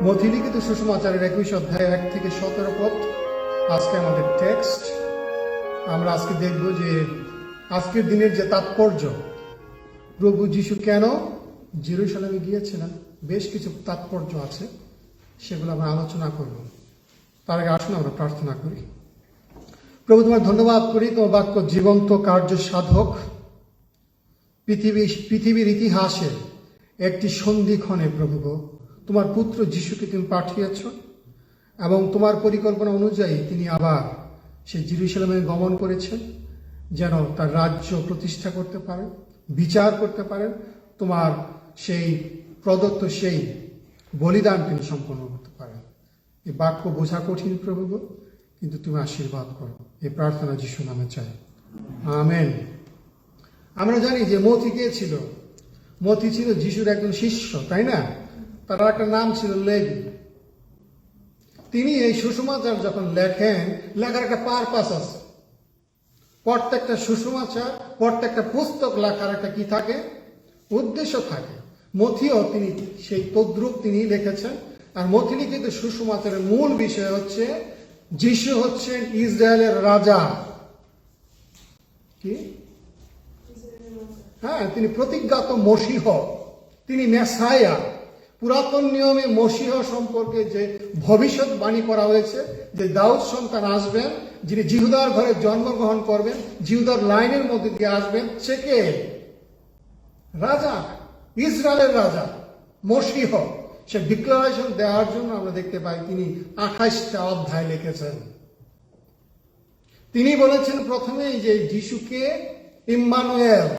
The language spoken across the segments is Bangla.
মথি লিখিত সুসমাচারের 21 অধ্যায় 1 থেকে 17 পদ আজকে আমাদের টেক্সট। আমরা আজকে দেখব যে আজকের দিনের যে তাৎপর্য, প্রভু যিশু কেন জেরুজালেমে গিয়েছিলেন, বেশ কিছু তাৎপর্য আছে, সেগুলো আমরা আলোচনা করব। তার আগে আসুন আমরা প্রার্থনা করি। প্রভু, তোমার ধন্যবাদ করি, তোমার বাক্য জীবন্ত কার্য সাধক। পৃথিবীর ইতিহাসে একটি সন্ধিক্ষণে প্রভু তোমার পুত্র যিশুকে তুমি পাঠিয়েছ এবং তোমার পরিকল্পনা অনুযায়ী তিনি আবার সেই জেরুজালেমে গমন করেছেন, যেন তার রাজ্য প্রতিষ্ঠা করতে পারেন, বিচার করতে পারেন, তোমার সেই প্রদত্ত সেই বলিদান তিনি সম্পন্ন করতে পারেন। এই বাক্য বোঝা কঠিন প্রভু, কিন্তু তুমি আশীর্বাদ করো। এই প্রার্থনা যিশু নামে চাই, আমেন। আমরা জানি যে মথি কে ছিল। মথি ছিল যিশুর একজন শিষ্য, তাই না? তার একটা নাম ছিল লেভি। তিনি এই সুসমাচার যখন লেখেন, লেখার একটা পারপাস আছে। প্রত্যেকটা সুসমাচার, প্রত্যেকটা পুস্তক লেখার একটা কি থাকে, উদ্দেশ্য থাকে। মথিও তিনি সেই তদ্রূপ তিনি লিখেছেন। আর মথি লিখিত সুসমাচারের মূল বিষয় হচ্ছে যিশু হচ্ছেন ইসরায়েলের রাজা। কি? হ্যাঁ, তিনি প্রতিজ্ঞাত মসীহ, তিনি মেসায়া। পুরাতন নিয়মে মসীহ সম্পর্কে যে ভবিষ্যৎবাণী করা হয়েছে, যে দাউদ সন্তান আসবেন, যিনি জিহুদার ঘরে জন্মগ্রহণ করবেন, জিহুদার লাইনের মধ্যে দিয়ে আসবেন, সে কে? রাজা, ইসরায়েলের রাজা, মসীহ। সে ডিক্লারেশন দেওয়ার জন্য আমরা দেখতে পাই তিনি 28টা অধ্যায় লিখেছেন। তিনি বলেছেন প্রথমেই যে যিশুকে ইম্মানুয়েল।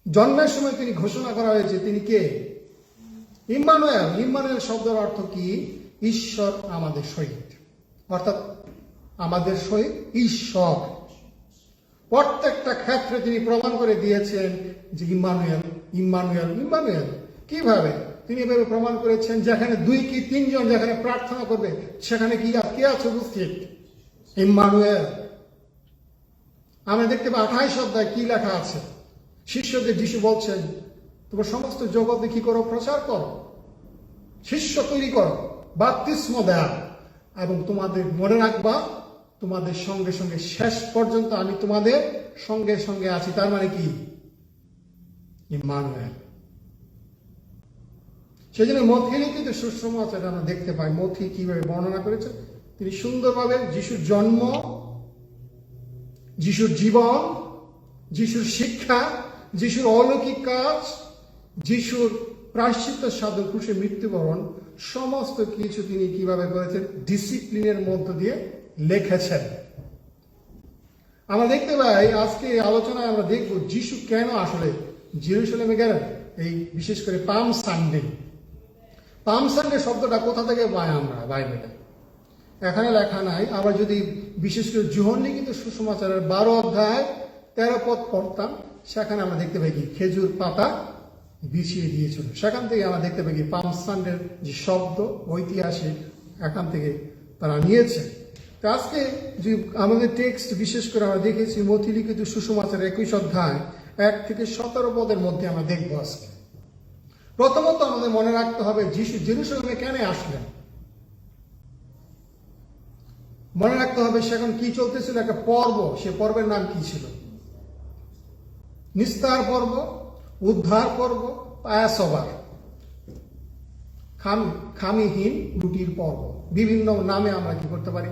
জন্মের সময় তিনি ঘোষণা করা হয়েছে তিনি কে? ইম্মানুয়েল। ইম্মানুয়েল শব্দের অর্থ কি? ঈশ্বর আমাদের সহিত, অর্থাৎ আমাদের সহিত ঈশ্বর। প্রত্যেকটা ক্ষেত্রে তিনি প্রমাণ করে দিয়েছেন যে ইম্মানুয়েল, ইম্মানুয়েল, ইম্মানুয়েল। কিভাবে? তিনি এভাবে প্রমাণ করেছেন, যেখানে 2 কি 3 জন যেখানে প্রার্থনা করবে, সেখানে কি কে আছে উপস্থিত? ইম্মানুয়েল। আমরা দেখতে পাই 28 অধ্যায় কি লেখা আছে। শিষ্যদের যিশু বলছেন, তোমরা সমস্ত জগতে কি করো? প্রচার করো, শিষ্য তৈরি করো, বাপ্তিস্ম দেয়া, এবং তোমাদের মনে রাখবা তোমাদের সঙ্গে সঙ্গে শেষ পর্যন্ত আমি তোমাদের সঙ্গে সঙ্গে আছি। তার মানে কি? ইম্মানুয়েল। সেই জন্য মথি লিখিত সুসমাচারে আমরা দেখতে পাই মথি কিভাবে বর্ণনা করেছেন। তিনি সুন্দরভাবে যিশুর জন্ম, যিশুর জীবন, যিশুর শিক্ষা, যিশুর অলৌকিক কাজ, যিশুর প্রায়শ্চিত্ত সাধন, ক্রুশে মৃত্যুবরণ, সমস্ত কিছু তিনি কিভাবে করেছেন ডিসিপ্লিনের মধ্য দিয়ে লিখেছেন। আমরা দেখতে পাই আজকে আলোচনায় আমরা দেখব যিশু কেন আসলে জেরুজালেমে গেলেন। এই বিশেষ করে পাম সানডে। পাম সানডে শব্দটা কোথা থেকে পাই আমরা বাইবেলে? এখানে লেখা নাই। আমরা যদি বিশেষ করে যোহন লিখিত সুসমাচারের 12 অধ্যায় 13 পদ পড়তাম, সেখানে আমরা দেখতে পাই কি খেজুর পাতা বিছিয়ে দিয়েছিল। সেখান থেকে আমরা দেখতে পাই কি পাম সানডের যে শব্দ ঐতিহাসিক, এখান থেকে তারা নিয়েছে। তো আজকে যে আমাদের টেক্সট বিশেষ করে আমরা দেখেছি মথি লিখিত সুসমাচারের 21 অধ্যায় 1 থেকে 17 পদের মধ্যে আমরা দেখব আজকে। প্রথমত আমাদের মনে রাখতে হবে যিশু জেরুজালেমে কেন আসলেন। মনে রাখতে হবে সেখানে কি চলতেছিল, একটা পর্ব। সে পর্বের নাম কি ছিল? নিস্তার পর্ব, উদ্ধার পর্ব, পায়াসবার, খামিহীন রুটির পর্ব। বিভিন্ন নামে আমরা কি করতে পারি?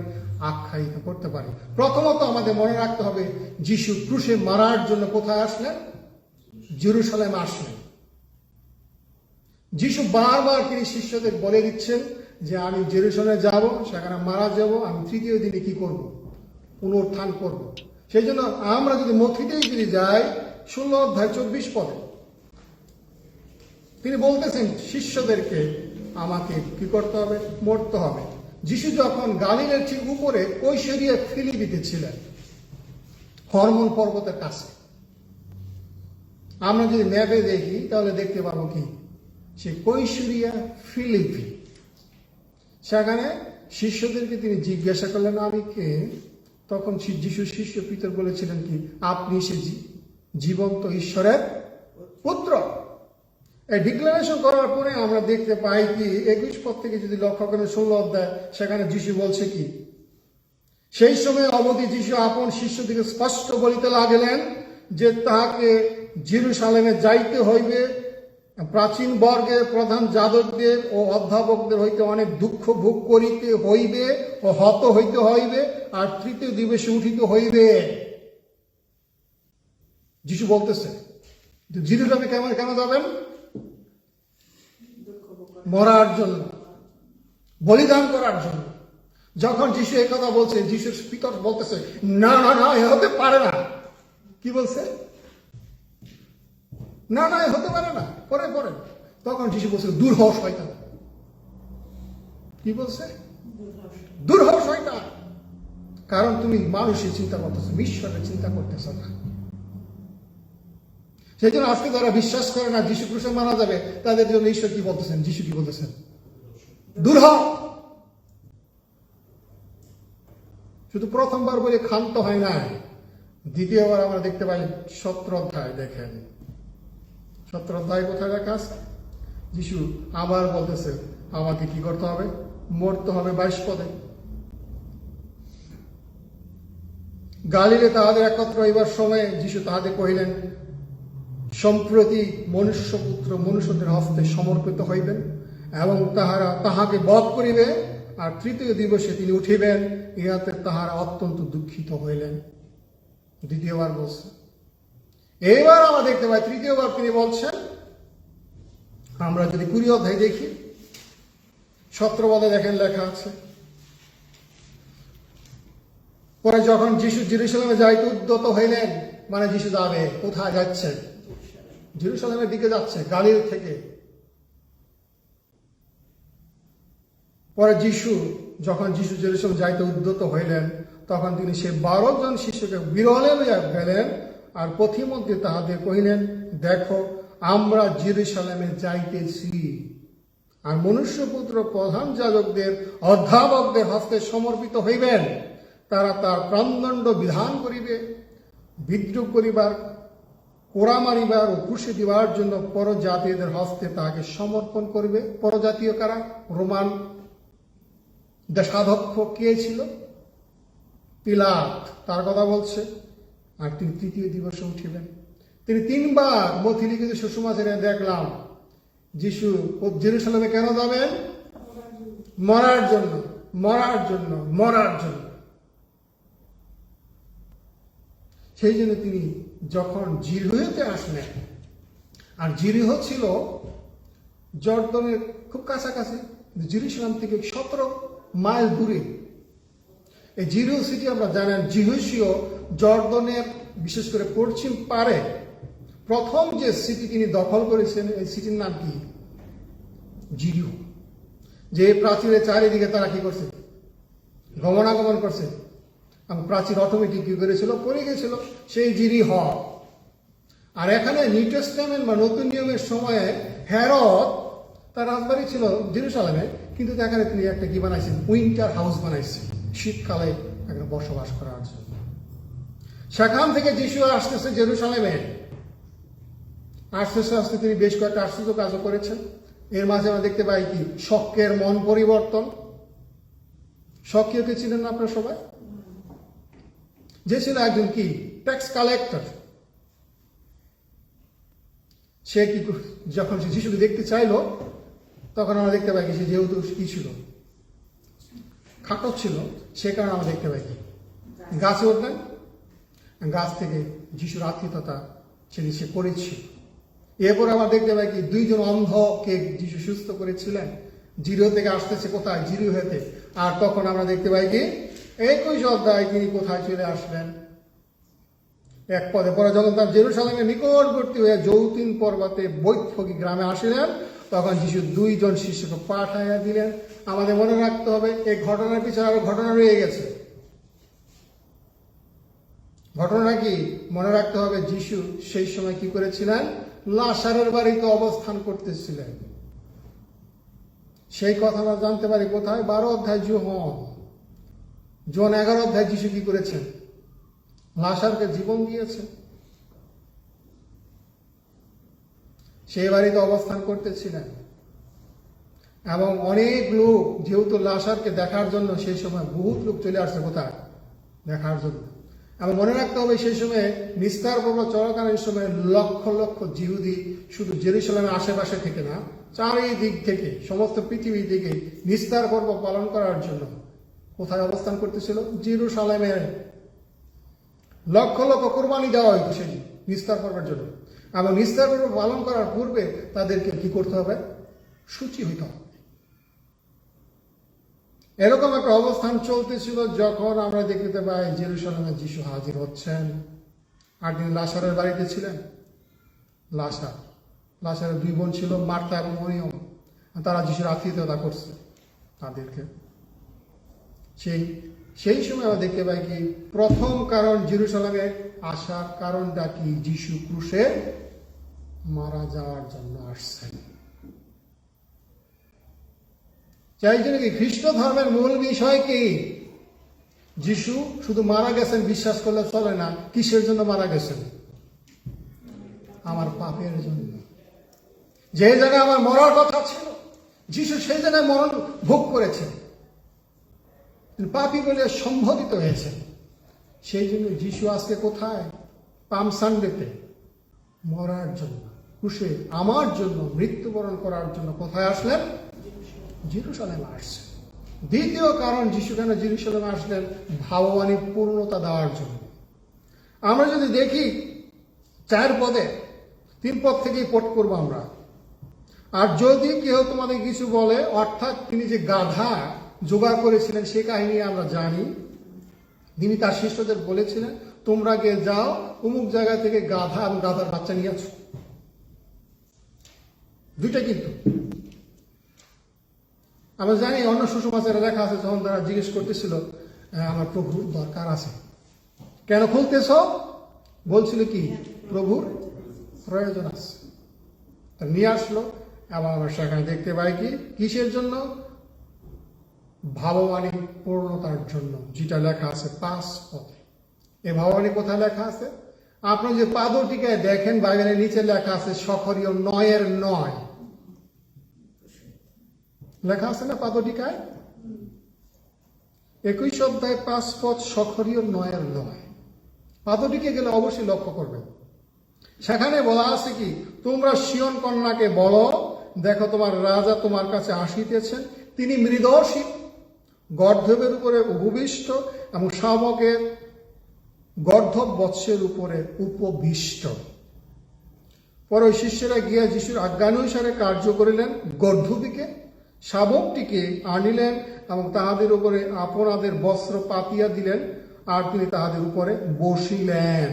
আখ্যায়িত করতে পারি। প্রথমত আমাদের মনে রাখতে হবে যিশু ক্রুশে মারার জন্য কোথায় আসলেন? জেরুজালেম আসলেন। যিশু বারবার তিনি শিষ্যদের বলে দিচ্ছেন যে আমি জেরুজালেমে যাব, সেখানে মারা যাব, আমি 3য় দিনে কি করব? পুনরুত্থান করব। সেই জন্য আমরা যদি মথিতেই যদি যাই 16 অধ্যায় 24 পদে তিনি বলতেছেন শিষ্যদেরকে আমাকে কি করতে হবে? মরতে হবে। যিশু যখন গালিলের ঠিক উপরে কৈশরিয়া ফিলিপিতে ছিলেন, হরমোন পর্বতের কাছে, আমরা যদি ম্যাপে দেখি তাহলে দেখতে পাবো কি সে কৈশরিয়া ফিলিপি। সেখানে শিষ্যদেরকে তিনি জিজ্ঞাসা করলেন আমি কে? তখন যিশু শিষ্য পিতর বলেছিলেন কি আপনি সে জীবন্ত ঈশ্বরের পুত্র। এই ডিক্লারেশন করার পরে আমরা দেখতে পাই কি 21 পদ থেকে যদি লক্ষ্য করেন 16 অধ্যায়, সেখানে যিশু বলছে কি, সেই সময় অবধি যিশু আপন শিষ্যদিকে স্পষ্ট বলিতে লাগিলেন যে তাহাকে জেরুসালেমে যাইতে হইবে, প্রাচীন বর্গের প্রধান যাজকদের ও অধ্যাপকদের হইতে অনেক দুঃখ ভোগ করিতে হইবে ও হত হইতে হইবে, আর তৃতীয় দিবসে উঠিতে হইবে। যিশু বলতেছে জেরুসালেমে কেন যাবেন? মরার জন্য, বলিদান করার জন্য। যখন যিশু এই কথা বলছে, যিশুর পিতর বলতেছে না না না, এ হতে পারে না। কি বলছে? না না, এ হতে পারে না। পরে পরে তখন যিশু বলছে দূর হও শয়তান। কি বলছে? দূর হও শয়তান। কারণ তুমি মানুষের চিন্তা করতেছো, ঈশ্বরের চিন্তা করতেছ না। সেই জন্য আজকে যারা বিশ্বাস করে না যিশু ক্রুশে মারা যাবে, তাদের জন্য ঈশ্বর কি বলতেছেন, যিশু কি বলতেছেন? দূর হও। শুধু প্রথমবার বলে ক্ষান্ত হয় না, দ্বিতীয়বার আমরা দেখতে পাই 17 অধ্যায়। দেখেন 17 অধ্যায় কোথায় লেখা আছে? যিশু আবার বলতেছে আমাকে কি করতে হবে? মরতে হবে। 22 পদে, গালিলে তাহাদের একত্র হইবার সময় যিশু তাহাদের কহিলেন, সম্প্রতি মনুষ্যপুত্র মনুষ্যদের হস্তে সমর্পিত হইবেন এবং তাহারা তাহাকে বধ করিবে, আর তৃতীয় দিবসে তিনি উঠিবেন। ইহাতে তাহারা অত্যন্ত দুঃখিত হইলেন। দ্বিতীয়বার বলছে। এইবার আমরা দেখতে পাই তৃতীয়বার তিনি বলছেন। আমরা যদি 20 অধ্যায় দেখি, 17 পদে দেখেন লেখা আছে, পরে যখন যিশু জেরুসালেমে যাইতে উদ্যত হইলেন, মানে যিশু যাবে, কোথায় যাচ্ছে? জেরুসালেমের দিকে যাচ্ছে, গালিল থেকে। পরে যখন যিশু জেরুসালেম যাইতে উদ্যত হইলেন, তখন তিনি সে 12 জন শিষ্যকে বিরলে লইয়া গেলেন, আর পথিমধ্যে তাহাদের কহিলেন, দেখো আমরা জেরুসালেমে যাইতেছি, আর মনুষ্যপুত্র প্রধান যাজকদের অধ্যাপকদের হস্তে সমর্পিত হইবেন। তারা তার প্রাণদণ্ড বিধান করিবে, বিদ্রোহ করিবার, কোড়া মারিবার ও ক্রুশে দিবার জন্য পরজাতীয়দের হস্তে তাহাকে সমর্পণ করবে। পরজাতীয় কারা? রোমান দেশাধ্যক্ষ কে ছিল? পিলাত। তার কথা বলছে। আর তিনি তৃতীয় দিবসে উঠিবেন। তিনি 3 বার মথিলিখিত সুসমাচারে দেখলাম যিশু জেরুসালেমে কেন যাবেন? মরার জন্য, মরার জন্য, মরার জন্য। সেই জন্য তিনি যখন জিরুহতে আসলেন, আর জিরুহ ছিল জর্দনের খুব কাছাকাছি, জেরুসালেম থেকে 17 মাইল দূরে। এই জিরুহ সিটি আমরা জানেন, জিহুসীয় জর্দনের বিশেষ করে পশ্চিম পারে প্রথম যে সিটি তিনি দখল করেছেন, এই সিটির নাম কি? জিরুহ। যে প্রাচীরের চারিদিকে তারা কি করছে? গমনাগমন করছে, এবং প্রাচীর অটোমেটিক কি করেছিল? পড়ে গেছিল, সেই জিরিহ। আর এখানে নিউ টেস্টামেন্ট বা নতুন নিয়মের সময়ে হেরদ তার রাজবাড়ি ছিল জেরুসালেমে, কিন্তু এখানে তিনি একটা কি বানাইছেন? উইন্টার হাউস বানাইছেন, শীতকালে এখানে বসবাস করার জন্য। সেখান থেকে যিশু আসতেছে জেরুসালেমে। আস্তে আস্তে তিনি বেশ কয়েকটা আশ্চর্য কাজও করেছেন। এর মাঝে আমরা দেখতে পাই কি? শক্কের মন পরিবর্তন। শক্কিয়কে ছিলেন না আপনারা সবাই? যে ছিল একজন কি? Tax collector. সে কি, যখন সে যিশুকে দেখতে চাইলো, তখন আমরা দেখতে পাই কি? সে যেহেতু কি ছিল? খাটো ছিল, সে কারণে আমরা দেখতে পাই কি? গাছে উঠলেন, গাছ থেকে যিশুর আত্মীয়তা সেদিন সে করেছিল। এরপর আমরা দেখতে পাই কি? 2 জন অন্ধকে যিশু সুস্থ করেছিলেন। জিরো থেকে আসতেছে কোথায়? জিরুহেতে। আর তখন আমরা দেখতে পাই কি? 21 অধ্যায় তিনি কোথায় চলে আসলেন? 1 পদে, পরে যখন তার জেরুসালেমের নিকটবর্তী হয়ে জৌতিন পর্বতে বৈঠকি গ্রামে আসিলেন, তখন যিশু 2 জন শিষ্যকে পাঠাইয়া দিলেন। আমাদের মনে রাখতে হবে, এই ঘটনার পিছনে আরো ঘটনা রয়ে গেছে। ঘটনা কি? মনে রাখতে হবে, যিশু সেই সময় কি করেছিলেন? লাসারের বাড়িতে অবস্থান করতেছিলেন। সেই কথা আমরা জানতে পারি কোথায়? 12 অধ্যায় জন 11 অধ্যায় যিশু কি করেছেন? লাসারকে জীবন দিয়েছেন। সেই বাড়িতে অবস্থান করতেছিলেন। এবং অনেক লোক, যেহেতু লাসারকে দেখার জন্য সেই সময় বহুত লোক চলে আসছে কোথায় দেখার জন্য। এবং মনে রাখতে হবে সেই সময় নিস্তার পর্ব চলাকালীন সময় লক্ষ লক্ষ জিহুদি শুধু জেরুজালেমের আশেপাশে থেকে না, চারিদিক থেকে, সমস্ত পৃথিবী থেকে নিস্তার পর্ব পালন করার জন্য কোথায় অবস্থান করতেছিল? জেরুজালেমে। লক্ষ লক্ষ কোরবানি দেওয়া হইত সেই নিস্তার পর্বের জন্য। এবং নিস্তার পর্ব পালন করার পূর্বে তাদেরকে কি করতে হবে? সূচি হইতে হবে। এরকম একটা অবস্থান চলতেছিল যখন আমরা দেখতে পাই জেরুজালেমে যিশু হাজির হচ্ছেন। আর তিনি লাসারের বাড়িতে ছিলেন। লাসারের 2 বোন ছিল, মার্তা এবং মরিয়ম। তারা যিশুর আতিথেয়তা করছে তাদেরকে। সেই সময় আমরা দেখতে পাই কি প্রথম কারণ জেরুজালেমে আসার কারণটা কি? যিশু ক্রুশে মারা যাওয়ার জন্য আসছেন। যাই জন্য কি খ্রিস্ট ধর্মের মূল বিষয় কি? যিশু শুধু মারা গেছেন বিশ্বাস করলে চলে না। কিসের জন্য মারা গেছেন? আমার পাপের জন্য। যে জায়গায় আমার মরার কথা ছিল, যিশু সেই জায়গায় মরণ ভোগ করেছেন, পাপী বলে সম্বোধিত হয়েছেন। সেই জন্য যিশু আজকে কোথায়? পাম সানডেতে মরার জন্য, ক্রুশে আমার জন্য মৃত্যুবরণ করার জন্য কোথায় আসলেন? জেরুজালেমে আসছেন। দ্বিতীয় কারণ যিশু কেন জেরুজালেমে আসলেন? ভাববাণী পূর্ণতা দেওয়ার জন্য। আমরা যদি দেখি 4 পদে, 3 পদ থেকেই পট করবো আমরা। আর যদি কেউ তোমাদের কিছু বলে, অর্থাৎ তিনি যে গাধা জোগাড় করেছিলেন সে কাহিনী আমরা জানি। তিনি তার শিষ্যদের বলেছিলেন, তোমরা গিয়ে যাও অমুক জায়গা থেকে গাধা এবং গাধার বাচ্চা নিয়ে আসো। 2টা কিন্তু আমরা জানি। অন্য সুসমাচারে লেখা আছে, যখন তারা জিজ্ঞেস করতেছিল আমার প্রভুর দরকার আছে, কেন খুলতেছ? বলছিল কি প্রভুর প্রয়োজন আছে। তা নিয়ে আসলো। এবং আমরা সেখানে দেখতে পাই কি কিসের জন্য? ভাববাণী পূর্ণতার জন্য, যেটা লেখা আছে 5 পদে। এই ভাববাণী কোথায় লেখা আছে? আপনি যে পাদটিকায় দেখেন বাইবেলের নিচে লেখা আছে সখরীয় 9:9 লেখা আছে না পাদটিকায়? 21 অধ্যায় 5 পদ সখরীয় 9:9। পাদটিকে গেলে অবশ্যই লক্ষ্য করবেন। সেখানে বলা আছে কি, তোমরা সিয়ন কন্যাকে বলো, দেখো তোমার রাজা তোমার কাছে আসিতেছেন, তিনি মৃদর্শী, গর্ধবের উপরে উপবিষ্ট এবং শাবকের গর্ধব বৎসের উপরে উপবিষ্ট। পরে ওই শিষ্যরা গিয়া যিশুর আজ্ঞানুসারে কার্য করিলেন। গর্ধবীকে, শাবকটিকে আনিলেন এবং তাহাদের উপরে আপনাদের বস্ত্র পাতিয়া দিলেন, আর তিনি তাহাদের উপরে বসিলেন।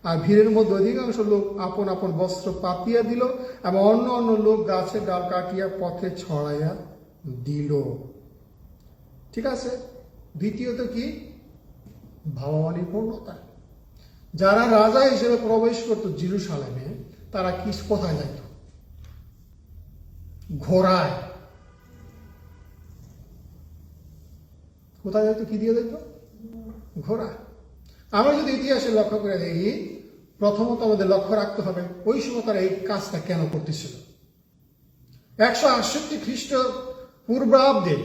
আর ভিড়ের মধ্যে অধিকাংশ লোক আপন আপন বস্ত্র পাতিয়া দিল এবং অন্য অন্য লোক গাছের ডাল কাটিয়া পথে ছড়াইয়া দিল। ঠিক আছে। দ্বিতীয়ত কি? ভাববাণী পূর্ণতা। যারা রাজা হিসেবে প্রবেশ করত জেরুজালেমে, তারা কি কোথায় যাইত? ঘোড়ায়। কোথায় যাইত? কি দিয়ে যাইত? ঘোড়া। আমরা যদি ইতিহাসে লক্ষ্য করে দেখি, প্রথমত আমাদের লক্ষ্য রাখতে হবে ওই সময় তারা এই কাজটা কেন করতেছিল। 168 খ্রিস্ট পূর্বাব্দে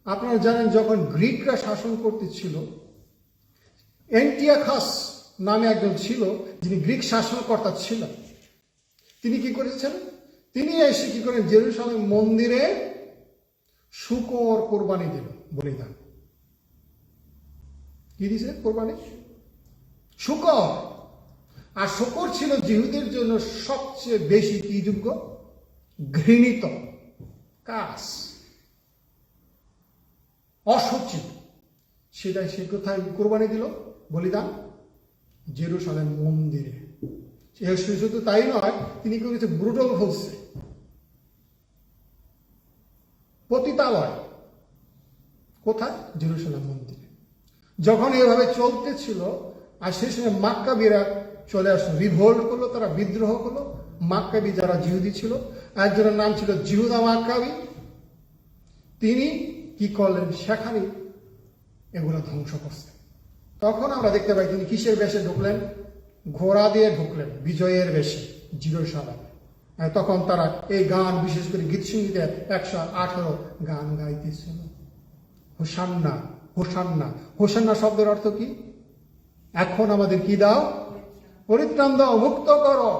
আপনারা জানেন, যখন গ্রিকরা শাসন করতেছিল, অ্যান্টিওখাস নামে একজন ছিল, যিনি গ্রিক শাসনকর্তা ছিলেন। তিনি কি করেছেন? তিনি এসে কি করেন? জেরুজালেম মন্দিরে শূকর কোরবানি দিল, বলিদান। কি দিছে? কোরবানি শূকর। আর শূকর ছিল জিহুদের জন্য সবচেয়ে বেশি কি যোগ্য? ঘৃণিত কাজ, অসুচি। সেটাই সে কোথায় কোরবানি দিল? বলিদান জেরুজালেম মন্দিরে। শুধু তাই নয়, তিনি কি করেছে? ব্রুটাল হচ্ছে পতিতালয়। কোথায়? জেরুজালেম মন্দিরে। যখন এভাবে চলতেছিল, আর সেই সময় মাক্কাবীরা চলে আসলো, রিভোল্ট করলো, তারা বিদ্রোহ করলো। মাক্কাবী যারা জিহুদি ছিল, একজনের নাম ছিল জিহুদা মাক্কাবী। তিনি কি করলেন? সেখানে এগুলো ধ্বংস করছে। তখন আমরা দেখতে পাই তিনি কিসের বেশে ঢুকলেন? ঘোড়া দিয়ে ঢুকলেন, বিজয়ের বেশে জেরুজালেমে। তখন তারা এই গান, বিশেষ করে গীতসঙ্গীতের 118 গান গাইতেছিল। Hosanna, hosanna. হোসান্না শব্দের অর্থ কি? এখন আমাদের কি দাও? পরিত্রাণ দাও, মুক্ত করো।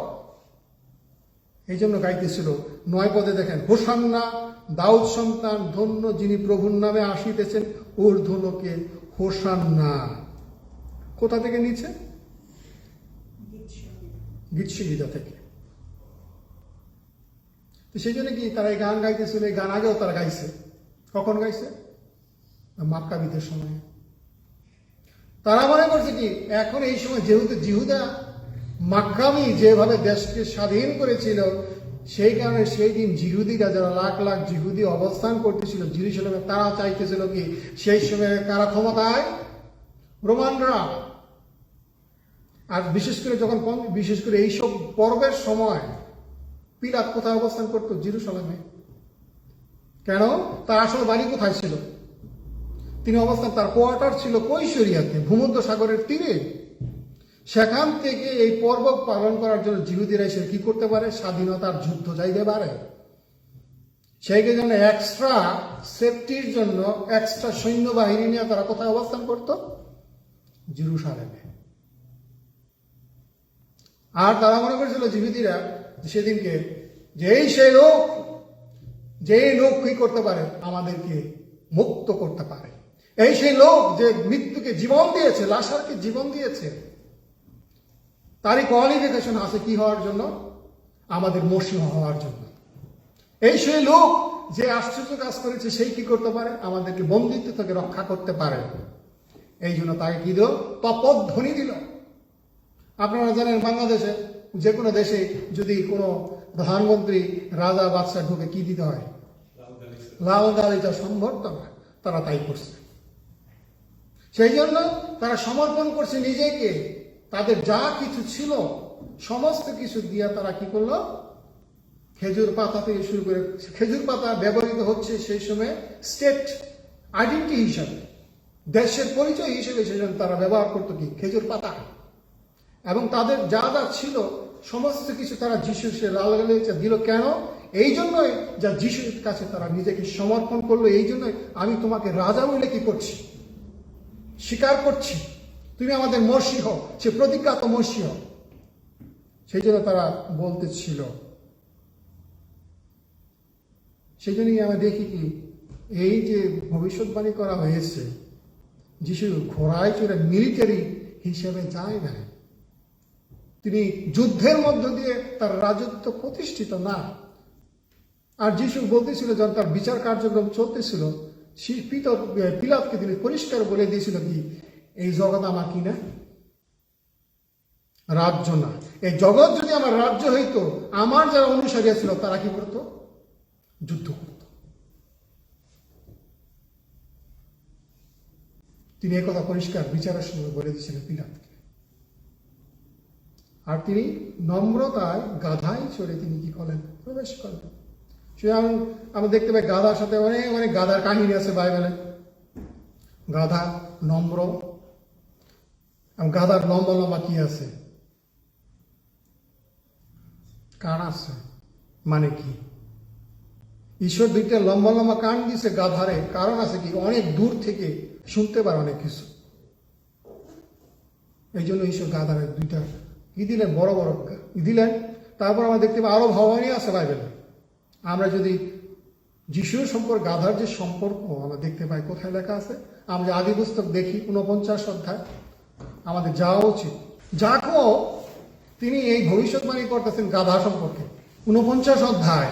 এই জন্য গাইতেছিল। 9 পদে দেখেন, হোসান্না দাউদ সন্তান ধন্য যিনি প্রভুর নামে আসিতেছেন, ঊর্ধ্বলোকে হোসান্না। কোথা থেকে নিচ্ছে? গীতসংহিতা থেকে। তো সেই জন্য কি তারা এই গান গাইতেছিল? এই গান আগেও তারা গাইছে। কখন গাইছে? মাক্কাবিদের সময়। তারা মনে করছে কি এখন এই সময় যেহেতু জিহুদা মাক্কাবি যেভাবে দেশকে স্বাধীন করেছিল, সেই কারণে সেই দিন জিহুদিরা, যারা লাখ লাখ জিহুদি অবস্থান করতেছিল জেরুজালেমে, তারা চাইতেছিল কি সেই সময় কারা ক্ষমতায়? রোমানরা। আর বিশেষ করে এইসব পর্বের সময় পিলাত কোথায় অবস্থান করতো? জেরুজালেমে। কেন? তার আসলে বাড়ি কোথায় ছিল? তিনি তার কোয়ার্টার ছিল কৈশরিয়াতে, ভূমধ্য সাগরের তীরে। সেখান থেকে এই পর্ব পালন করার জন্য জিহুদিরা এসে কি করতে পারে? স্বাধীনতার যুদ্ধ যাইতে পারে। সেই জন্য এক্সট্রা সেফটির জন্য এক্সট্রা সৈন্যবাহিনী নিয়ে তারা কোথায় অবস্থান করত? জেরুজালেমে। আর তারা মনে করেছিল জিহুদিরা সেদিনকে যেই লোক কি করতে পারে? আমাদেরকে মুক্ত করতে পারে। এই সেই লোক যে মৃত্যুকে জীবন দিয়েছে, লাশারকে জীবন দিয়েছে, তারই কোয়ালিফিকেশন আছে কি হওয়ার জন্য? আমাদের মসীহ হওয়ার জন্য। এই সেই লোক যে আশ্চর্য কাজ করেছে, সেই কি করতে পারে? আমাদেরকে বন্দিত্ব থেকে রক্ষা করতে পারে। এই জন্য তাকে কি দিল? তপধ্বনি দিল। আপনারা জানেন বাংলাদেশে যে কোনো দেশে যদি কোনো প্রধানমন্ত্রী, রাজা, বাদশাহ ঢুকে কি দিতে হয়? লাল গালিচা সম্বর্ধনা। তারা তাই করছে। সেই জন্য তারা সমর্পণ করছে নিজেকে। তাদের যা কিছু ছিল সমস্ত কিছু দিয়ে তারা কি করলো? খেজুর পাতা থেকে শুরু করে, খেজুর পাতা ব্যবহৃত হচ্ছে সেই সময় স্টেট আইডেন্টি হিসাবে, দেশের পরিচয় হিসেবে। সেই জন্য তারা ব্যবহার করতো কি? খেজুর পাতা। এবং তাদের যা যা ছিল সমস্ত কিছু তারা যিশুর সে লাল গালিচা দিল। কেন? এই জন্যই যা যিশুর কাছে তারা নিজেকে সমর্পণ করলো। এই জন্যই আমি তোমাকে রাজা বলে কি করছি? স্বীকার করছি, তুমি আমাদের মসীহ, সে প্রতিজ্ঞাত মসীহ। সেই জন্য তারা বলতেছিল। সেই জন্যই আমরা দেখি কি এই যে ভবিষ্যৎবাণী করা হয়েছে, যিশু ঘোড়ায় চড়ে মিলিটারি হিসেবে যায় না। তিনি যুদ্ধের মধ্য দিয়ে তার রাজত্ব প্রতিষ্ঠিত না। আর যিশু বলতেছিল, যখন তার বিচার কার্যক্রম চলতেছিল, পিলাতকে তিনি পরিষ্কার বলে দিয়েছিল কি এই জগৎ আমার কি না? রাজ্য না। এই জগৎ যদি আমার রাজ্য হইতো, আমার যারা অনুসারী ছিল তারা কি করতো? যুদ্ধ করত। তিনি একথা পরিষ্কার বিচারের সময় বলে দিয়েছিলেন পিলাতকে। আর তিনি নম্রতায় গাধায় চড়ে তিনি কি করেন? প্রবেশ করেন। আমরা দেখতে পাই গাধার সাথে অনেক অনেক গাধার কাহিনী আছে বাইবেলে। গাধা নম্র, গাধার লম্বা লম্বা কি আছে? কান আছে। মানে কি? ঈশ্বর দুইটা লম্বা লম্বা কান দিয়েছে গাধারে, কারণ আছে কি? অনেক দূর থেকে শুনতে পারে অনেক কিছু। এই জন্য ঈশ্বর গাধারে দুইটা কি দিলেন? বড় বড় দিলেন। তারপর আমরা দেখতে পাই আরো ভাবানি আছে বাইবেলে। আমরা যদি যিশুর সম্পর্কে গাধার যে সম্পর্ক আমরা দেখতে পাই, কোথায় লেখা আছে? আমরা আদি পুস্তক দেখি 49 অধ্যায়। আমাদের যাওয়া উচিত। যাকো তিনি এই ভবিষ্যৎবাণী করতেছেন গাধা সম্পর্কে। 49 অধ্যায়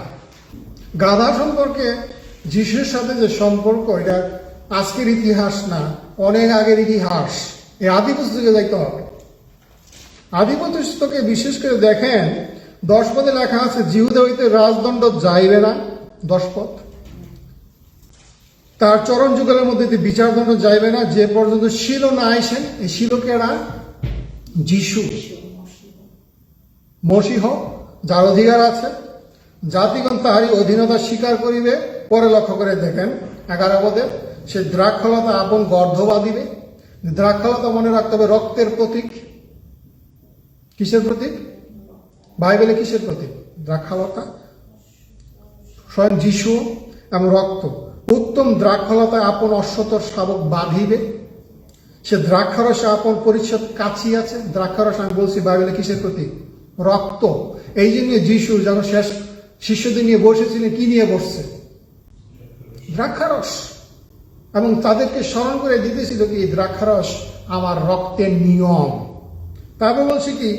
গাধা সম্পর্কে যিশুর সাথে যে সম্পর্ক, এটা আজকের ইতিহাস না, অনেক আগের ইতিহাস। এই আদি পুস্তকে যাইতে হবে। আদি পুস্তকে বিশেষ করে দেখেন 10 পদে লেখা আছে, জিহুদা হইতে রাজদণ্ড যাইবে না। 10 পদ। তার চরণ যুগলের মধ্যে বিচারদণ্ড যাইবে না, যে পর্যন্ত শিলো না আইসেন। এই শিলো কেডা? যিশু মসীহ, যার অধিকার আছে। জাতিগণ তাহারই অধীনতা স্বীকার করিবে। পরে লক্ষ্য করে দেখেন 11 পদে, সে দ্রাক্ষলতা আপন গর্ধবা দিবে। দ্রাক্ষলতা মনে রাখতে হবে রক্তের প্রতীক। কিসের প্রতীক? বাইবেলে কিসের প্রতীক? দ্রাক্ষালতা স্বয়ং যিশু এবং রক্ত উত্তম দ্রাক্ষালতায় আপন অশ্বতর শাবক বাঁধিবে। সে দ্রাক্ষারসে আপন পরিচ্ছদ কাছিয়াছে। দ্রাক্ষারস আমি বলছি বাইবেলে কিসের প্রতীক? রক্ত। এই জন্য যিশু যখন শেষ শিষ্যদের নিয়ে বসেছিলেন, কি নিয়ে বসছে? দ্রাক্ষারস। এবং তাদেরকে স্মরণ করে দিতেছিল কি দ্রাক্ষারস আমার রক্তের নিয়ম। তারপর বলছে কি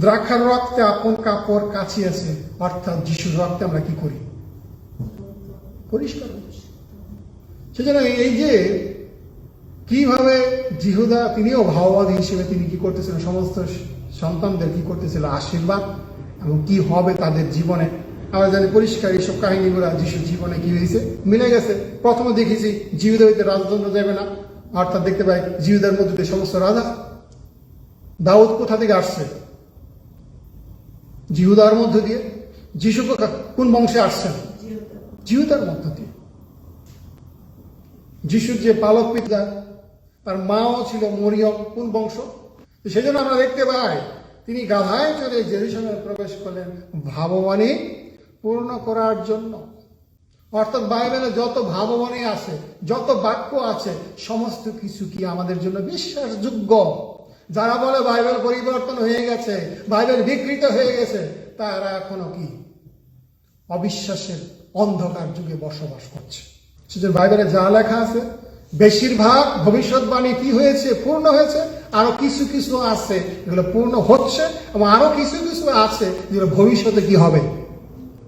দ্রাক্ষার রক্তে আপন কাপড় কাছিয়াছে, অর্থাৎ যিশুর রক্তে আমরা কি করি? পরিষ্কার হচ্ছি। সেজন্য এই যে কিভাবে জিহুদা তিনিও ভাওবাদী হিসেবে তিনি কি করতেছিলেন? সমস্ত সন্তানদের কি করতেছিল? আশীর্বাদ এবং কি হবে তাদের জীবনে। আমরা জানি পরিষ্কার এইসব কাহিনীগুলো যিশুর জীবনে কি হয়েছে মিলে গেছে। প্রথমে দেখেছি জিহুদা হইতে রাজতন্ত্র দেবে না, অর্থাৎ দেখতে পাই জিহুদার মধ্যে দিয়ে সমস্ত রাজা। দাউদ কোথা থেকে আসছে? জিহুদার মধ্য দিয়ে। যিশু কোন বংশে আসছেন? জিহুদার মধ্য দিয়ে। যিশুর যে পালক পিতা তার মাও ছিল মরিয়ম, কোন বংশ? সেজন্য আমরা দেখতে পাই তিনি গাধায় চড়ে জেরুজালেমে প্রবেশ করলেন ভাববাণী পূর্ণ করার জন্য। অর্থাৎ বাইবেলে যত ভাববাণী আছে, যত বাক্য আছে, সমস্ত কিছু কি আমাদের জন্য বিশ্বাসযোগ্য। যারা বলে বাইবেল পরিবর্তন হয়ে গেছে, বাইবেল বিকৃত হয়ে গেছে, তারা এখনো কি অবিশ্বাসের অন্ধকার যুগে বসবাস করছে। সেজন্য বাইবেলে যা লেখা আছে বেশিরভাগ ভবিষ্যৎবাণী কি হয়েছে? পূর্ণ হয়েছে। আরো কিছু কিছু আছে যেগুলো পূর্ণ হচ্ছে, এবং আরো কিছু কিছু আছে যেগুলো ভবিষ্যতে কি হবে?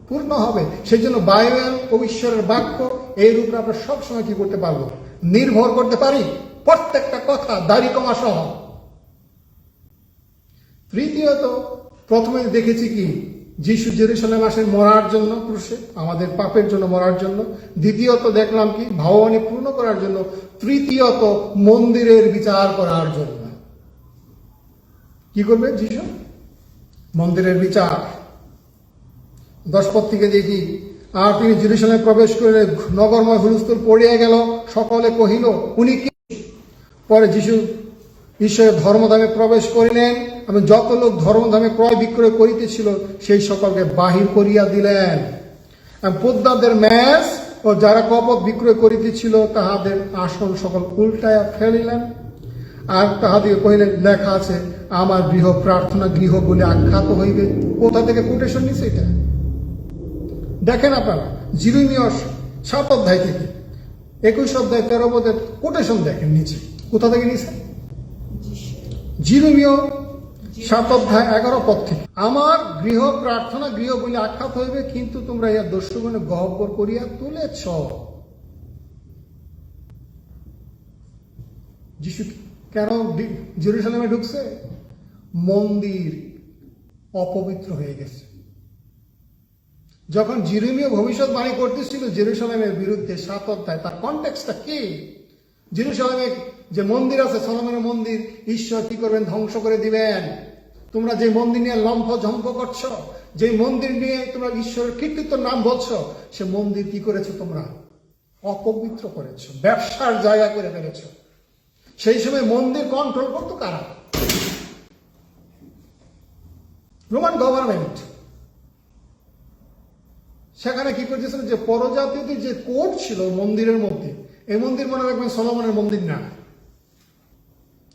পূর্ণ হবে। সেই জন্য বাইবেল ঈশ্বরের বাক্য, এর উপরে আমরা সবসময় কি করতে পারবো? নির্ভর করতে পারি, প্রত্যেকটা কথা দাড়ি কমা সহ। তৃতীয়ত, প্রথমে দেখেছি কি যিশু জেরুজালেম আসেন মরার জন্য ক্রুশে, আমাদের পাপের জন্য মরার জন্য। দ্বিতীয়ত দেখলাম কি ভাববাণী পূর্ণ করার জন্য। তৃতীয়ত মন্দিরের বিচার করার জন্য। কি করবে যিশু? মন্দিরের বিচার। 10 পদ থেকে দেখি, আর তিনি জেরুজালেমে প্রবেশ করে নগরময় হুলস্থুল পড়িয়া গেল, সকলে কহিল উনি কি? পরে যিশু ঈশ্বরের ধর্মধামে প্রবেশ করিলেন এবং যত লোক ধর্মধামে ক্রয় বিক্রয় করিতেছিল সেই সকলকে বাহির করিয়া দিলেন। পোদ্দারদের মেজ ও যারা কপট বিক্রয় করিতেছিল তাহাদের আসন সকল উল্টায়া ফেলিলেন। আর তাহাদিকে কহিলেন, লেখা আছে আমার গৃহ প্রার্থনা গৃহ বলে আখ্যাত হইবে। কোথা থেকে কোটেশন নিছে এটা? দেখেন আপনারা জিরুমীয় 7 অধ্যায় থেকে 21 অধ্যায় 13 পদের কোটেশন দেখেন নিচে। কোথা থেকে নিছে? জিরুমীয় 7 অধ্যায় 11 পদ থেকে। আমার গৃহ প্রার্থনা গৃহ বলে আখ্যাত হইবে, কিন্তু তোমরা ইহা দস্যুগণে গহ্বর করিয়া তুলেছ। যিশু কেন জেরুজালেমে ঢুকছে? মন্দির অপবিত্র হয়ে গেছে। যখন জিরুমীয় ভবিষ্যৎবাণী করতেছিল জেরুজালেমের বিরুদ্ধে 7 অধ্যায়, তার কনটেক্সটটা কি? জেরুজালেমে যে মন্দির আছে, সলোমনের মন্দির, ঈশ্বর কি করবেন? ধ্বংস করে দিবেন। তোমরা যে মন্দির নিয়ে লম্ফ ঝম্প করছো, যে মন্দির নিয়ে তোমরা ঈশ্বরের কীর্তিত্বের নাম বলছো, সে মন্দির কি করেছো? তোমরা অপবিত্র করেছো, ব্যবসার জায়গা করে ফেলেছো। সেই সময় মন্দির কন্ট্রোল করতো কারা? Roman government. সেখানে কি করতেছিল যে পরজাতিদের যে কোড ছিল মন্দিরের মধ্যে, এই মন্দির মনে রাখবেন সলোমনের মন্দির না।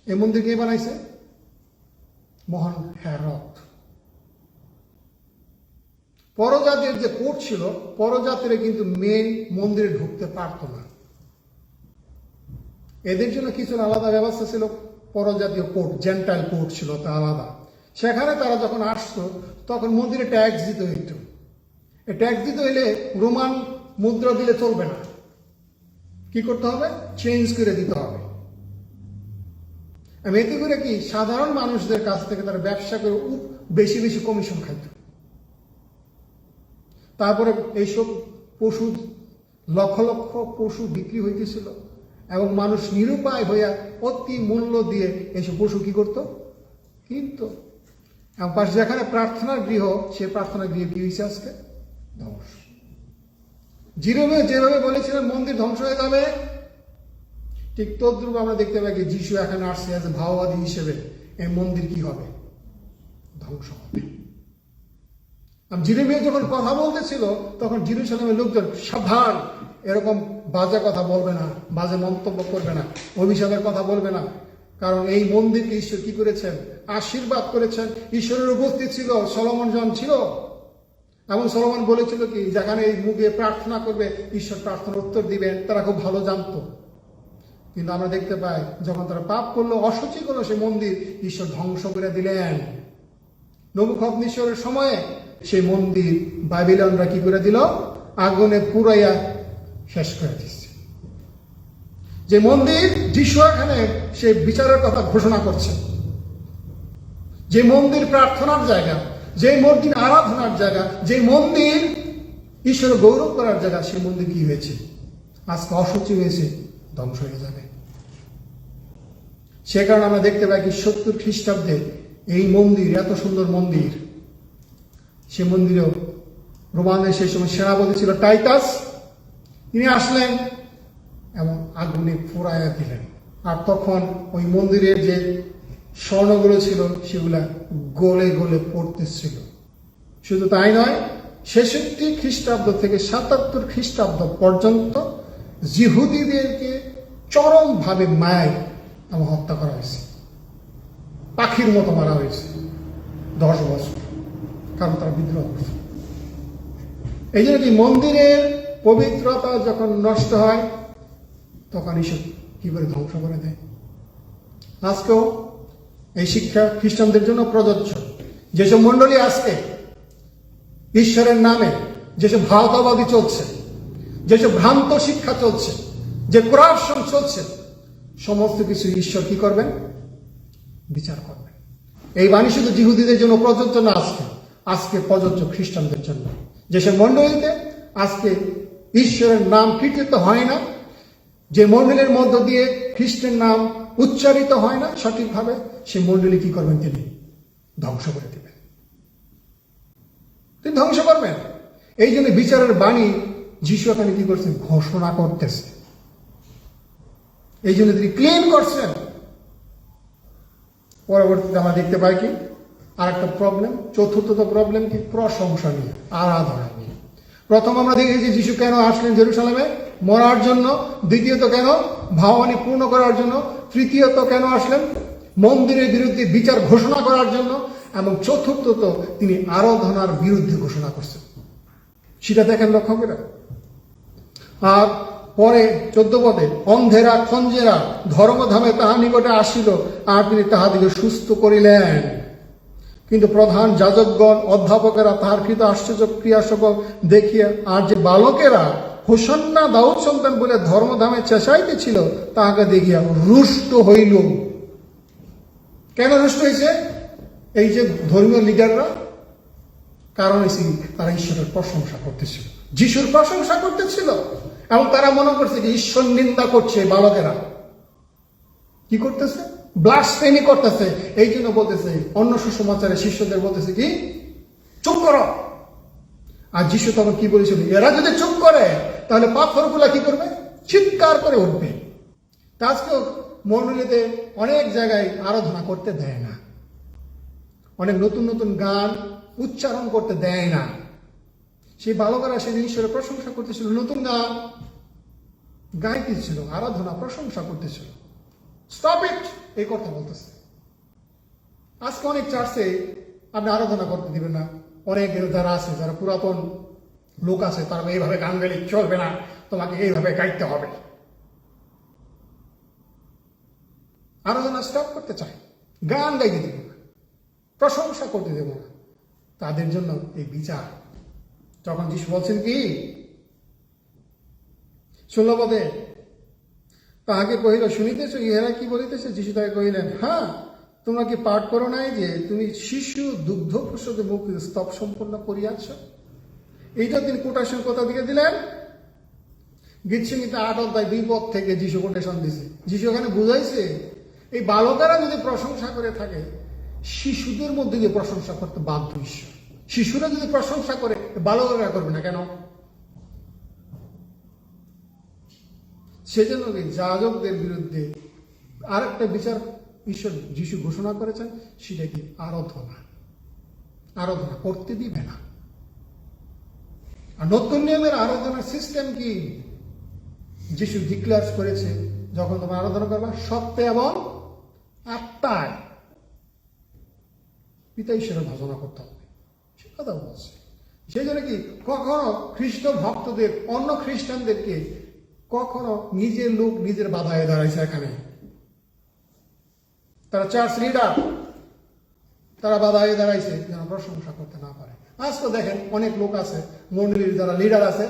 এই মন্দির কে বানাইছে? মহান হেরদ। পরজাতির যে কোড ছিল, পরজাতিরা কিন্তু মেন মন্দিরে ঢুকতে পারত না। এদের জন্য কিছু আলাদা ব্যবস্থা ছিল, পরজাতীয় কোড, জেন্টাইল কোড ছিল, তা আলাদা। সেখানে তারা যখন আসতো তখন মন্দিরে ট্যাক্স দিতে হইত। এই ট্যাক্স দিতে হইলে রোমান মুদ্রা দিলে চলবে না, কি করতে হবে? চেঞ্জ করে দিতে হবে। এতে করে কি সাধারণ মানুষদের কাছ থেকে তারা ব্যবসা করে বেশি বেশি কমিশন খাইত। তারপরে এইসব পশু, লক্ষ লক্ষ পশু বিক্রি হইতেছিল এবং মানুষ নিরুপায় হইয়া অতি মূল্য দিয়ে এইসব পশু কি করত? কিনত। এবং পাশে যেখানে প্রার্থনার গৃহ, সে প্রার্থনার গৃহ কি হয়েছে আজকে? ধ্বংস। জিরোমে যেভাবে বলেছিলেন মন্দির ধ্বংস হয়ে যাবে, ঠিক তদ্রূপ আমরা দেখতে পাই যিশু এখানে আসছে এজ এ ভাওবাদী হিসেবে। এই মন্দির কি হবে? ধ্বংস হবে। জিরেমিয়া যখন কথা বলতেছিল তখন জেরুজালেমের লোকজন সাবধান, এরকম বাজে কথা বলবে না, বাজে মন্তব্য করবে না, অভিশাপের কথা বলবে না, কারণ এই মন্দিরকে ঈশ্বর কি করেছেন? আশীর্বাদ করেছেন। ঈশ্বরের উপস্থিত ছিল, সলোমন যখন ছিল, এবং সলোমন বলেছিল কি, যেখানে এই মুখে প্রার্থনা করবে ঈশ্বর প্রার্থনার উত্তর দিবেন, তারা খুব ভালো জানতো। কিন্তু আমরা দেখতে পাই যখন তারা পাপ করলো, অসুচি করলো, সেই মন্দির ঈশ্বর ধ্বংস করে দিলেন। নবুকদনেছরের সময়ে সেই মন্দির বাবিলনরা কি করে দিল? আগুনে পুড়াইয়া শেষ করে দিচ্ছে। যে মন্দির যিশু এখানে সেই বিচারের কথা ঘোষণা করছে, যে মন্দির প্রার্থনার জায়গা, যে মন্দির আরাধনার জায়গা, যে মন্দির ঈশ্বর গৌরব করার জায়গা, সেই মন্দির কি হয়েছে? আজকে অসুচি হয়েছে, ধ্বংস হয়ে যাবে। সে কারণে আমরা দেখতে পাই কি 70 খ্রিস্টাব্দে এই মন্দির, এত সুন্দর মন্দির, সে মন্দিরেও রোমানের সেই সময় সেনাপতি ছিল টাইটাস, তিনি আসলেন এবং আগুনে পোড়াইয়া দিলেন। আর তখন ওই মন্দিরের যে স্বর্ণগুলো ছিল সেগুলা গলে গলে পড়তেছিল। শুধু তাই নয়, 66 খ্রিস্টাব্দ থেকে 77 খ্রিস্টাব্দ পর্যন্ত জিহুদীদেরকে চরমভাবে মায় এবং হত্যা করা হয়েছে, পাখির মতো মারা হয়েছে 10 বছর, কারণ তারা বিদ্রোহ করছে। এই জন্য কি, মন্দিরের পবিত্রতা যখন নষ্ট হয় তখন ঈশ্বর কি করে ধ্বংস করে দেয়। আজকেও এই শিক্ষা খ্রিস্টানদের জন্য প্রযোজ্য। যেসব মণ্ডলী আজকে ঈশ্বরের নামে যেসব ভারতবাদী চলছে, যেসব ভ্রান্ত শিক্ষা চলছে, যে করাপশন চলছে, সমস্ত কিছু ঈশ্বর কি করবেন? বিচার করবেন। এই বাণী শুধু জিহুদীদের জন্য প্রযোজ্য না, আজকে প্রযোজ্য খ্রিস্টানদের জন্য। যেসব মণ্ডলীতে আজকে ঈশ্বরের নাম কীর্তিত হয় না, যে মণ্ডলীর মধ্য দিয়ে খ্রিস্টের নাম উচ্চারিত হয় না সঠিকভাবে, সেই মণ্ডলী কি করবেন? তিনি ধ্বংস করে দেবেন, তিনি ধ্বংস করবেন। এই জন্য বিচারের বাণী যিশু এখানে কি করছেন? ঘোষণা করতেছে। এই জন্য তিনি ক্লিন করছেন। পরবর্তীতে আমরা দেখতে পাই কি আর একটা প্রবলেম, চতুর্থ প্রবলেম কি? প্রশংসা নিয়ে, আরাধনা নিয়ে। প্রথম আমরা দেখেছি যিশু কেন আসলেন জেরুজালেমে? মরার জন্য। দ্বিতীয়ত কেন? ভাবানী পূর্ণ করার জন্য। তৃতীয়ত কেন আসলেন? মন্দিরের বিরুদ্ধে বিচার ঘোষণা করার জন্য। এবং চতুর্থত তিনি আরাধনার বিরুদ্ধে ঘোষণা করছেন। সেটা দেখেন লক্ষ্য করে। আর পরে 14 পদে, অন্ধেরা খঞ্জেরা ধর্মধামে তাহার নিকটে আসিল, আর তিনি তাহাদিকে সুস্থ করিলেন। কিন্তু প্রধান যাজকগণ অধ্যাপকেরা তাহার কৃত আশ্চর্য ক্রিয়া সকল দেখিয়া, আর যে বালকেরা হোসান্না দাউদ সন্তান বলে ধর্মধামে চেঁচাইতেছিল, তাহাকে দেখিয়া রুষ্ট হইল। কেন রুষ্ট হয়েছে? এই যে ধর্মীয় লিডাররা, কারণ তারা ঈশ্বরের প্রশংসা করতেছিল, যিশুর প্রশংসা করতেছিল, এবং তারা মনে করছে যে ঈশ্বর নিন্দা করছে। বালকেরা কি করতেছে? ব্লাসফেমি করতেছে। এই জন্য বলতেছে, অন্য সুসমাচারে শিষ্যদের বলতেছে কি, চুপ করো। আর যিশু তখন কি বলেছিল? এরা যদি চুপ করে তাহলে পাথরগুলা কি করবে? চিৎকার করে উঠবে। আজকেও মণ্ডলীতে অনেক জায়গায় আরাধনা করতে দেয় না, অনেক নতুন নতুন গান উচ্চারণ করতে দেয় না। সেই বালকেরা সেদিন ঈশ্বরের প্রশংসা করতেছিল, নতুন গান গাইতেছিল, আরাধনা প্রশংসা করতেছিল। স্টপ ইট, এই কথা বলতেছে। আজকে অনেক চার্চে আপনি আরাধনা করতে দিবেন না। অনেক যারা আছে, যারা পুরাতন লোক আছে, তারা এইভাবে গান গাইলে চলবে না, তোমাকে এইভাবে গাইতে হবে। আরাধনা স্টপ করতে চায়, গান গাইতে দেব না, প্রশংসা করতে দেব না। তাদের জন্য এই বিচার। যখন যিশু বলছেন কি 16 পদে, তাহাকে কহিল, শুনিতেছ ইহারা কি বলিতেছে? যিশু তাকে কহিলেন, হ্যাঁ, তোমরা কি পাঠ করো নাই যে তুমি শিশু দুগ্ধ প্রসবে মুখ স্তব সম্পন্ন করিয়াছ? এইটা তিনি কোটেশন কোথা থেকে দিলেন? গীতসংহিতা 8 অধ্যায় 2 পদ থেকে যিশু কোটেশন দিছে। যিশু এখানে বুঝাইছে, এই বালকেরা যদি প্রশংসা করে থাকে, শিশুদের মধ্যে যে প্রশংসা করতে বাধ্য ঈশ্বর। শিশুরা যদি প্রশংসা করে, বালকেরা করবে না কেন? সেজন্য যাজকদের বিরুদ্ধে আরেকটা বিচার ঈশ্বর যিশু ঘোষণা করেছেন, সেটা কি? আরাধনা। আরাধনা করতে দিবে না। আর নতুন নিয়মের আরাধনার সিস্টেম কি? যিশু ডিক্লেয়ার করেছে, যখন তোমরা আরাধনা করবা সত্যে এবং আত্মায় পিতা ঈশ্বরের ভজনা করতে হবে, সে কথা বলছে। সেই জন্য কি কখনো খ্রিস্ট ভক্তদের অন্য খ্রিস্টানদেরকে কখনো নিজের লোক নিজের বাধায় দাঁড়াইছে। এখানে তারা চার্চ লিডার, তারা বাধায় দাঁড়াইছে যেন প্রশংসা করতে না পারে। আজ তো দেখেন অনেক লোক আছে, মন্ডলীর যারা লিডার আছে,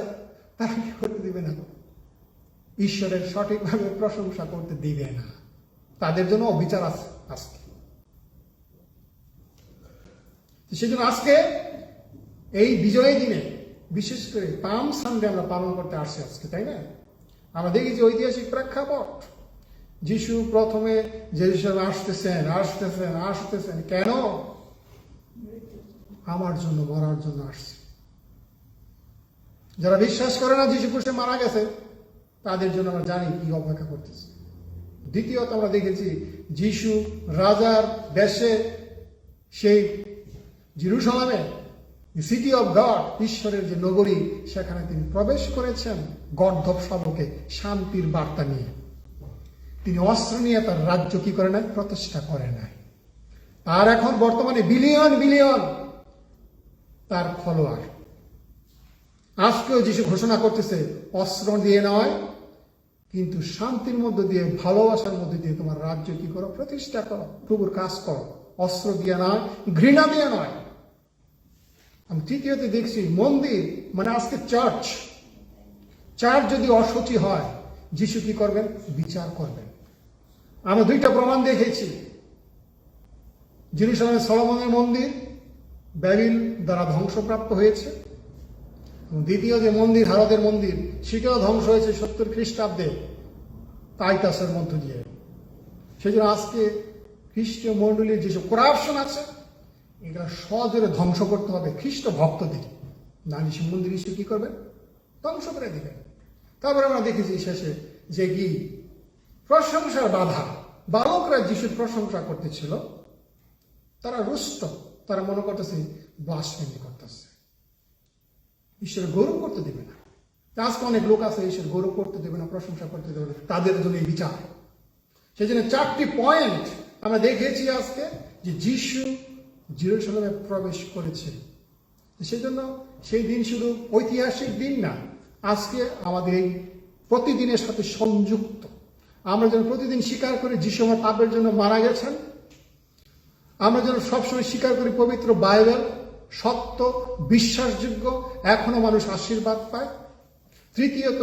তারা কি করতে দিবে না, ঈশ্বরের সঠিকভাবে প্রশংসা করতে দিবে না। তাদের জন্য অবিচার আছে আজকে। সেজন্য আজকে এই বিজয় দিনে, বিশেষ করে পাম সানডে আমরা পালন করতে আসছি আজকে, তাই না? আমরা দেখি যে ঐতিহাসিক প্রেক্ষাপট, যিশু প্রথমে জেরুজালেমে আসতেছেন কেন? আমার জন্য, মরার জন্য আসছে। যারা বিশ্বাস করে না যিশু ক্রুশে মারা গেছে, তাদের জন্য আমরা জানি কি অপেক্ষা করতেছে। দ্বিতীয়ত আমরা দেখেছি যিশু রাজার দেশে, সেই জেরুজালেমে, সিটি অফ গড, ঈশ্বরের যে নগরী, সেখানে তিনি প্রবেশ করেছেন গর্ধব শাবকে শান্তির বার্তা নিয়ে। তিনি অস্ত্র নিয়ে তার রাজ্য কি করে নাই? প্রতিষ্ঠা করে নাই। আর এখন বর্তমানে বিলিয়ন বিলিয়ন তার ফলোয়ার। আজকেও যিশু ঘোষণা করতেছে, অস্ত্র দিয়ে নয়, কিন্তু শান্তির মধ্য দিয়ে, ভালোবাসার মধ্যে দিয়ে তোমার রাজ্য কি করো? প্রতিষ্ঠা করো, প্রভুর কাজ করো। অস্ত্র দিয়ে নয়, ঘৃণা দিয়ে নয়। আমি তৃতীয়তে দেখছি মন্দির, মানে আজকে চার্চ যদি অশুচি হয়, যিশু কি করবেন? বিচার করবেন। আমরা দুইটা প্রমাণ দেখেছি। জেরুজালেমের সলোমনের মন্দির ব্যাবিল দ্বারা ধ্বংসপ্রাপ্ত হয়েছে। দ্বিতীয় যে মন্দির, হারদের মন্দির, সেটাও ধ্বংস হয়েছে 70 খ্রিস্টাব্দে টাইটাসের মধ্য দিয়ে। সেই জন্য আজকে খ্রিস্টীয় মণ্ডলীর যেসব করাপশন আছে, এগুলো সজোরে ধ্বংস করতে হবে খ্রিস্ট ভক্তদের। নানি সে মন্দির কি করবেন? ধ্বংস করে দিবেন। তারপরে আমরা দেখেছি শেষে যে কি প্রশংসার বাধা। বালকরা যিশুর প্রশংসা করতেছিল, তারা রুষ্ট, তারা মনে করতেছে ব্লাসফেমি করতেছে, ঈশ্বরের গৌরব করতে দেবে না। আজকে অনেক লোক আছে ঈশ্বর গৌরব করতে দেবে না, প্রশংসা করতে দেবে না, তাদের জন্য এই বিচার। সেই জন্য 4টি পয়েন্ট আমরা দেখেছি আজকে, যে যিশু জেরুজালেমে প্রবেশ করেছে। সেজন্য সেই দিন শুধু ঐতিহাসিক দিন না, আজকে আমাদের এই প্রতিদিনের সাথে সংযুক্ত। আমরা যেন প্রতিদিন স্বীকার করি যিশু আমার পাপের জন্য মারা গেছেন। আমরা যেন সবসময় স্বীকার করি পবিত্র বাইবেল সত্য, বিশ্বাসযোগ্য, এখনো মানুষ আশীর্বাদ পায়। তৃতীয়ত,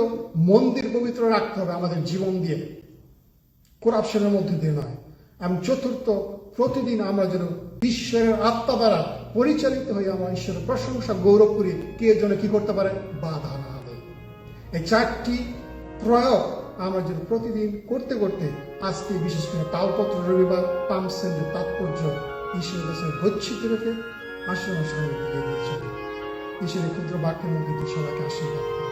মন্দির পবিত্র রাখতে হবে আমাদের জীবন দিয়ে, করাপশনের মধ্যে দিয়ে নয়। এবং চতুর্থ, প্রতিদিন আমরা যেন ঈশ্বরের আত্মা দ্বারা পরিচালিত হয়ে আমরা ঈশ্বরের প্রশংসা গৌরব করি, কে যেন কি করতে পারে? বাধা না দেয়। এই 4টি প্রয়োগ আমরা যেন প্রতিদিন করতে করতে আজকে বিশেষ করে তালপত্র রবিবার পাম সানডে তাৎপর্য ঈশ্বরের কাছে গচ্ছিত রেখে আসন্ন সামনে দিকে দিয়েছে। ঈশ্বরের ক্ষুদ্র বাক্যের মধ্যে সবাইকে আশীর্বাদ করে।